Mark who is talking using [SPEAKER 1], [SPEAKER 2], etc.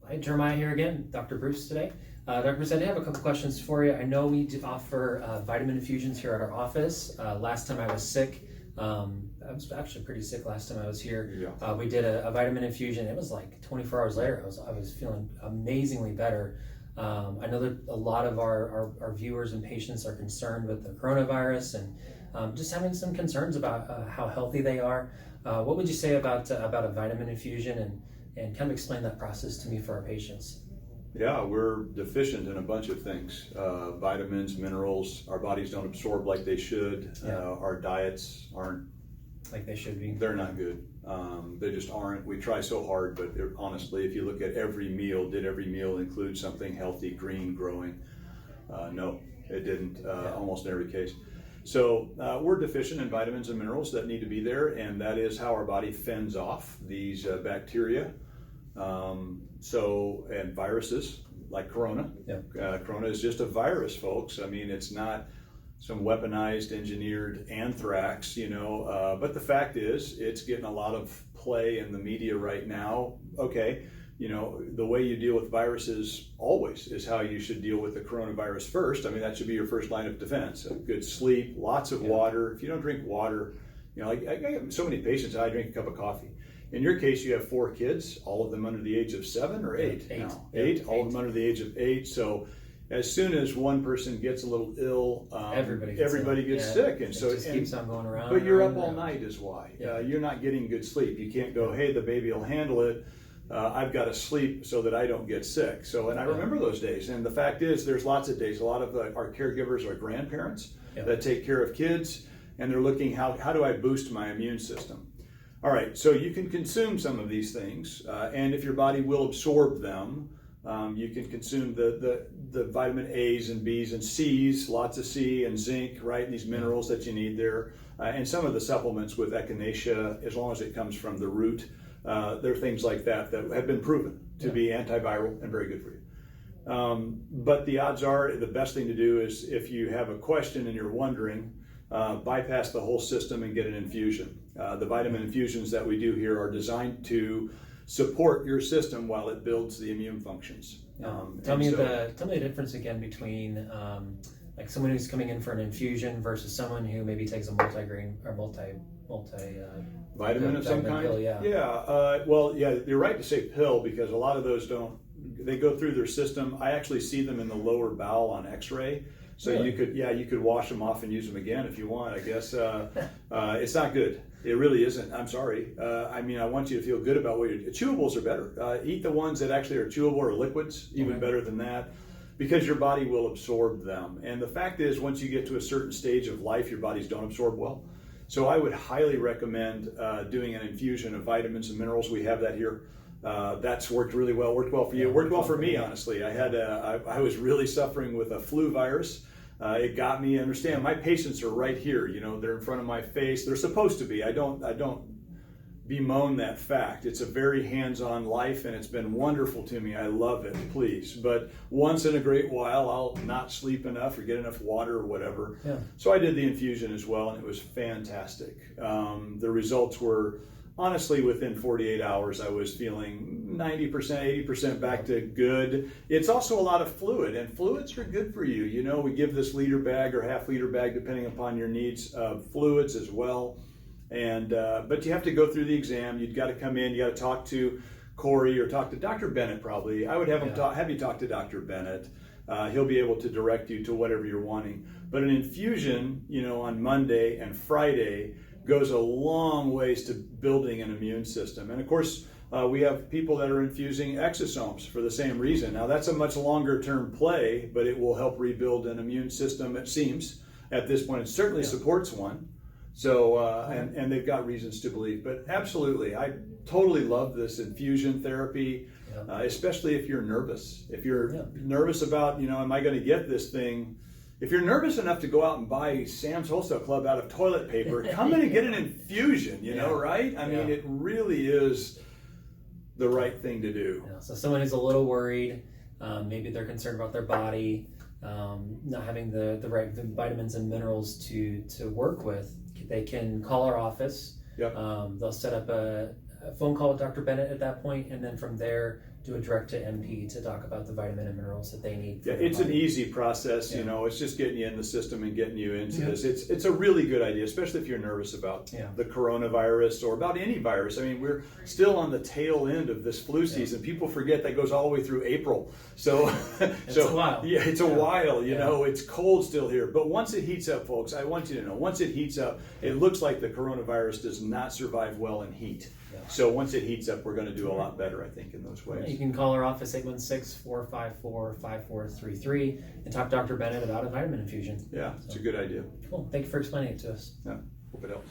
[SPEAKER 1] Hi, Jeremiah here again, Dr. Bruce today. Dr. Bruce, I did have a couple questions for you. I know we do offer vitamin infusions here at our office. Last time I was sick, I was actually pretty sick last time I was here.
[SPEAKER 2] Yeah.
[SPEAKER 1] We did a vitamin infusion. It was like 24 hours later, I was feeling amazingly better. I know that a lot of our viewers and patients are concerned with the coronavirus and just having some concerns about how healthy they are. What would you say about a vitamin infusion and kind of explain that process to me for our patients?
[SPEAKER 2] Yeah, we're deficient in a bunch of things. Vitamins, minerals, our bodies don't absorb like they should.
[SPEAKER 1] Yeah.
[SPEAKER 2] Our diets aren't
[SPEAKER 1] Like they should be.
[SPEAKER 2] They're not good. They just aren't. We try so hard, but honestly, if you look at every meal, did every meal include something healthy, green, growing? No, it didn't, almost in every case. So we're deficient in vitamins and minerals that need to be there, and that is how our body fends off these bacteria. And viruses like corona.
[SPEAKER 1] Yeah.
[SPEAKER 2] Corona is just a virus, folks. I mean, it's not some weaponized, engineered anthrax, but the fact is it's getting a lot of play in the media right now. Okay, the way you deal with viruses always is how you should deal with the coronavirus first. I mean, that should be your first line of defense. A good sleep, lots of water. If you don't drink water, I get so many patients, I drink a cup of coffee. In your case, you have 4 kids, all of them under the age of 7 or 8 now. 8, all of them under the age of 8. So as soon as one person gets a little ill, everybody gets sick, and so
[SPEAKER 1] it keeps on going around.
[SPEAKER 2] But you're up all night is why. You're not getting good sleep. You can't go, hey, the baby will handle it. I've got to sleep so that I don't get sick. So, and I remember those days. And the fact is, there's lots of days. A lot of our caregivers are grandparents that take care of kids, and they're looking, how do I boost my immune system? All right, so you can consume some of these things, and if your body will absorb them, you can consume the vitamin A's and B's and C's, lots of C and zinc, right? These minerals that you need there, and some of the supplements with echinacea, as long as it comes from the root, there are things like that have been proven to be antiviral and very good for you. But the odds are the best thing to do is if you have a question and you're wondering, bypass the whole system and get an infusion. The vitamin infusions that we do here are designed to support your system while it builds the immune functions.
[SPEAKER 1] Tell me the difference again between like someone who's coming in for an infusion versus someone who maybe takes a multigrain or multi
[SPEAKER 2] vitamin of some kind.
[SPEAKER 1] Pill,
[SPEAKER 2] you're right to say pill because a lot of those they go through their system. I actually see them in the lower bowel on X-ray. So really? you could wash them off and use them again if you want. I guess it's not good. It really isn't. I'm sorry. I want you to feel good about what chewables are better. Eat the ones that actually are chewable or liquids, even better than that, because your body will absorb them. And the fact is, once you get to a certain stage of life, your bodies don't absorb well. So I would highly recommend doing an infusion of vitamins and minerals. We have that here. That's worked really well. Worked well for you. Worked well for me, honestly. I was really suffering with a flu virus. It got me. Understand, my patients are right here. They're in front of my face. They're supposed to be. I don't bemoan that fact. It's a very hands-on life, and it's been wonderful to me. I love it. Please, but once in a great while, I'll not sleep enough or get enough water or whatever.
[SPEAKER 1] Yeah.
[SPEAKER 2] So I did the infusion as well, and it was fantastic. The results were. Honestly, within 48 hours, I was feeling 90%, 80% back to good. It's also a lot of fluid, and fluids are good for you. We give this liter bag or half-liter bag, depending upon your needs, of fluids as well. And but you have to go through the exam. You've got to come in. You got to talk to Corey or talk to Dr. Bennett. Probably, I would have have you talk to Dr. Bennett. He'll be able to direct you to whatever you're wanting. But an infusion, on Monday and Friday, goes a long ways to building an immune system. And of course, we have people that are infusing exosomes for the same reason. Now that's a much longer term play, but it will help rebuild an immune system, it seems, at this point. It certainly supports one. So, and they've got reasons to believe. But absolutely, I totally love this infusion therapy, especially if you're nervous. If you're nervous about, am I going to get this thing? If you're nervous enough to go out and buy Sam's Wholesale Club out of toilet paper, come in and get an infusion, right? I mean, it really is the right thing to do.
[SPEAKER 1] Yeah. So someone who's a little worried, maybe they're concerned about their body, not having the right vitamins and minerals to work with, they can call our office.
[SPEAKER 2] Yep.
[SPEAKER 1] They'll set up a a phone call with Dr. Bennett at that point, and then from there do a direct to MP to talk about the vitamin and minerals that they need.
[SPEAKER 2] Yeah, it's an easy process,
[SPEAKER 1] Yeah.
[SPEAKER 2] you know, it's just getting you in the system and getting you into
[SPEAKER 1] Yeah.
[SPEAKER 2] this. It's a really good idea, especially if you're nervous about
[SPEAKER 1] Yeah.
[SPEAKER 2] the coronavirus or about any virus. I mean, we're still on the tail end of this flu season. People forget that goes all the way through April. So,
[SPEAKER 1] It's a while.
[SPEAKER 2] Yeah, it's a while, you
[SPEAKER 1] Yeah.
[SPEAKER 2] know, it's cold still here. But once it heats up, folks, I want you to know, once it heats up, it looks like the coronavirus does not survive well in heat.
[SPEAKER 1] Yeah.
[SPEAKER 2] So once it heats up, we're going to do a lot better, I think, in those
[SPEAKER 1] You
[SPEAKER 2] ways.
[SPEAKER 1] can call our office 816-454-5433 and talk to Dr. Bennett about a vitamin infusion.
[SPEAKER 2] Yeah, it's a good idea.
[SPEAKER 1] Cool. Thank you for explaining it to us.
[SPEAKER 2] Yeah, hope it helps.